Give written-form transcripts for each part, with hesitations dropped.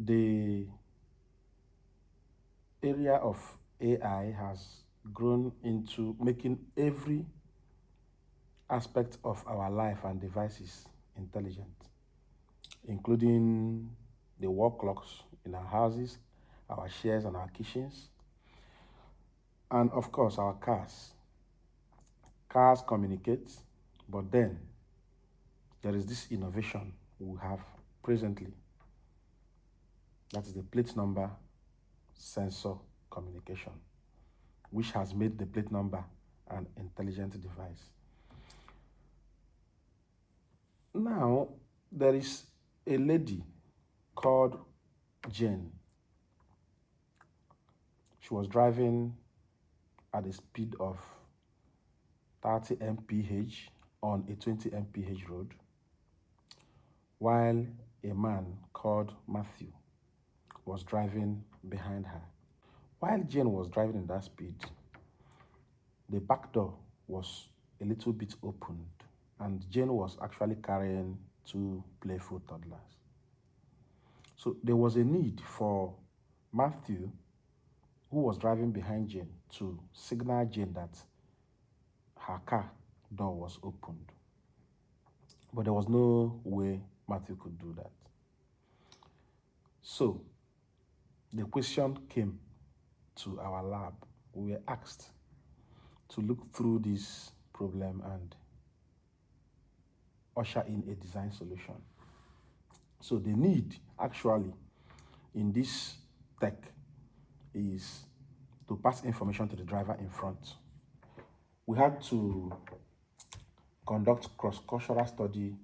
the area of AI has grown into making every aspect of our life and devices intelligent, including the wall clocks in our houses, our chairs and our kitchens, and of course our cars. Cars communicate, but then there is this innovation we have presently, that is the plate number sensor communication, which has made the plate number an intelligent device. Now, there is a lady called Jane. She was driving at a speed of 30 mph on a 20 mph road, while a man called Matthew was driving behind her. While Jane was driving in that speed, the back door was a little bit opened, and Jane was actually carrying two playful toddlers. So there was a need for Matthew, who was driving behind Jane, to signal Jane that her car door was opened. But there was no way Matthew could do that. So the question came to our lab. We were asked to look through this problem and usher in a design solution. So the need actually in this tech is to pass information to the driver in front. We had to conduct cross-cultural study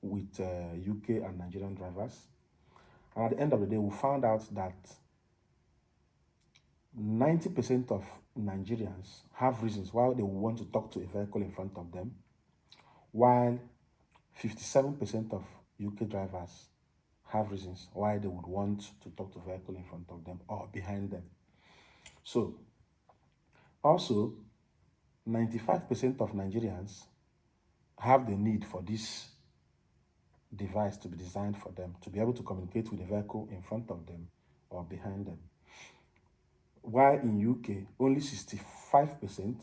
with UK and Nigerian drivers. And at the end of the day, we found out that 90% of Nigerians have reasons why they want to talk to a vehicle in front of them, while 57% of UK drivers have reasons why they would want to talk to a vehicle in front of them or behind them. So, also, 95% of Nigerians have the need for this device to be designed for them, to be able to communicate with the vehicle in front of them or behind them. While in UK, only 65%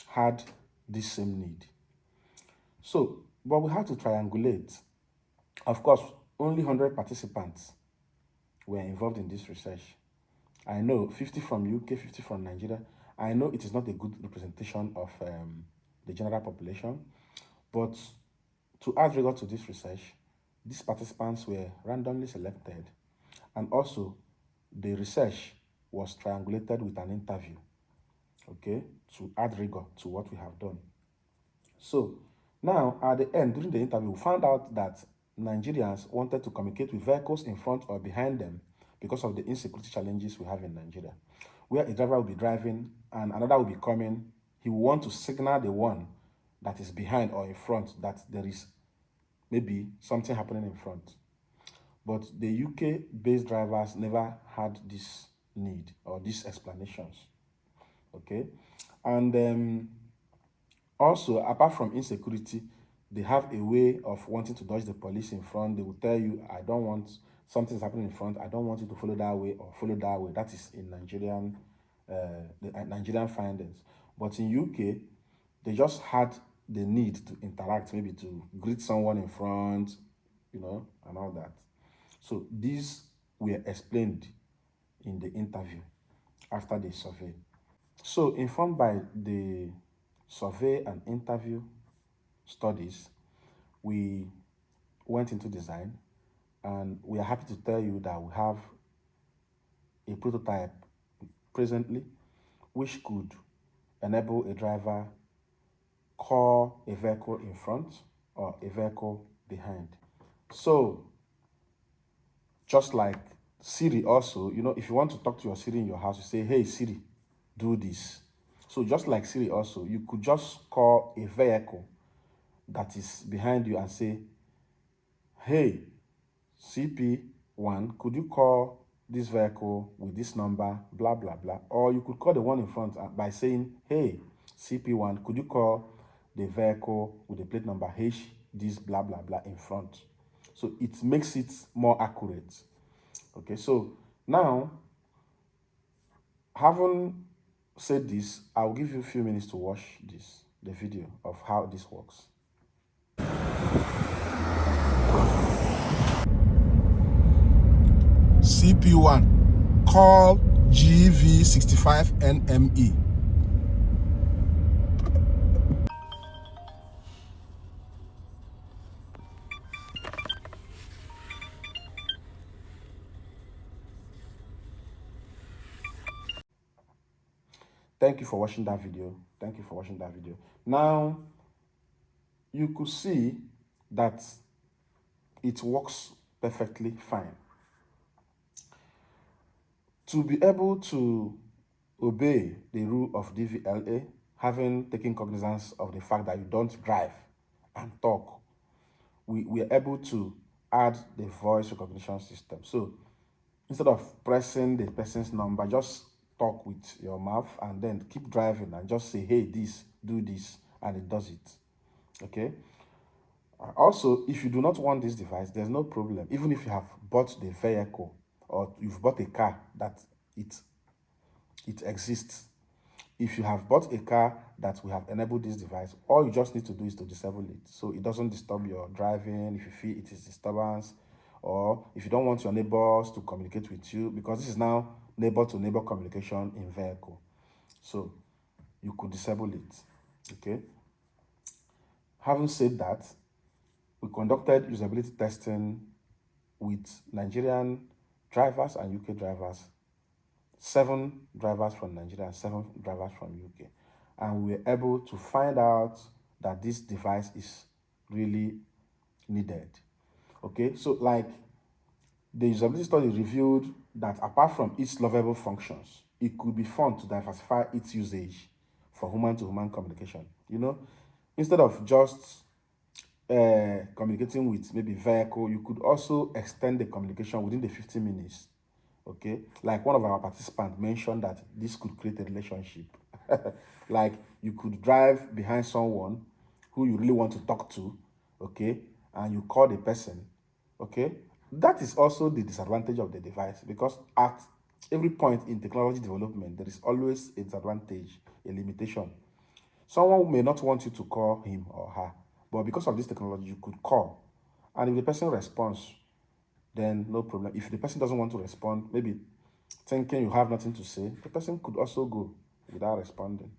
had this same need. So, but we had to triangulate. Of course, only 100 participants were involved in this research. I know 50 from UK, 50 from Nigeria. I know it is not a good representation of the general population, but to add rigor to this research, these participants were randomly selected, and also the research was triangulated with an interview, okay, to add rigor to what we have done. So now at the end, during the interview, we found out that Nigerians wanted to communicate with vehicles in front or behind them because of the insecurity challenges we have in Nigeria, where a driver will be driving and another will be coming. He will want to signal the one that is behind or in front that there is maybe something happening in front. But the UK-based drivers never had this need or these explanations, okay? And also, apart from insecurity, they have a way of wanting to dodge the police in front. They will tell you, I don't want something's happening in front. I don't want you to follow that way or follow that way. That is in the Nigerian findings. But in UK, they just had the need to interact, maybe to greet someone in front, and all that. So these were explained in the interview after the survey. So informed by the survey and interview studies, we went into design, and we are happy to tell you that we have a prototype presently which could enable a driver call a vehicle in front or a vehicle behind. So just like Siri also, if you want to talk to your Siri in your house, you say, hey Siri, do this. So just like Siri also, you could just call a vehicle that is behind you and say, hey, CP1, could you call this vehicle with this number, blah, blah, blah. Or you could call the one in front by saying, hey, CP1, could you call the vehicle with the plate number H, this, blah, blah, blah in front. So it makes it more accurate. Okay, so now, having said this, I'll give you a few minutes to watch the video of how this works. CP1, call GV65NME. Thank you for watching that video. Thank you for watching that video. Now, you could see that it works perfectly fine. To be able to obey the rule of DVLA, having taken cognizance of the fact that you don't drive and talk, we are able to add the voice recognition system. So instead of pressing the person's number, just talk with your mouth and then keep driving and just say, hey, this, do this, and it does it. Okay. Also, if you do not want this device, there's no problem. Even if you have bought the vehicle or you've bought a car that it exists. If you have bought a car that will have enabled this device, all you just need to do is to disable it. So it doesn't disturb your driving if you feel it is disturbance, or if you don't want your neighbors to communicate with you, because this is now neighbor to neighbor communication in vehicle. So you could disable it, okay? Having said that, we conducted usability testing with Nigerian drivers and UK drivers, 7 drivers from Nigeria and 7 drivers from UK. And we were able to find out that this device is really needed. Okay, so like the usability study revealed that apart from its lovable functions, it could be fun to diversify its usage for human-to-human communication. You know, instead of just communicating with maybe vehicle, you could also extend the communication within the 15 minutes. Okay, like one of our participants mentioned that this could create a relationship. Like you could drive behind someone who you really want to talk to, okay, and you call the person, okay. That is also the disadvantage of the device, because at every point in technology development, there is always a disadvantage, a limitation. Someone may not want you to call him or her, but because of this technology, you could call. And if the person responds, then no problem. If the person doesn't want to respond, maybe thinking you have nothing to say, the person could also go without responding.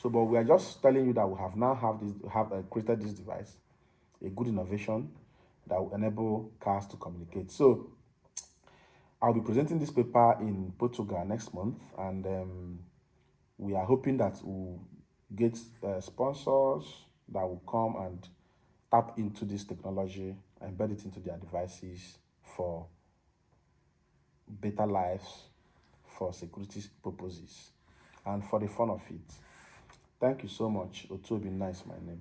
So, but we are just telling you that we have now created this device, a good innovation that will enable cars to communicate. So, I'll be presenting this paper in Portugal next month, and we are hoping that we'll get sponsors that will come and tap into this technology, embed it into their devices for better lives, for security purposes, and for the fun of it. Thank you so much. Otuobi Nice, my name.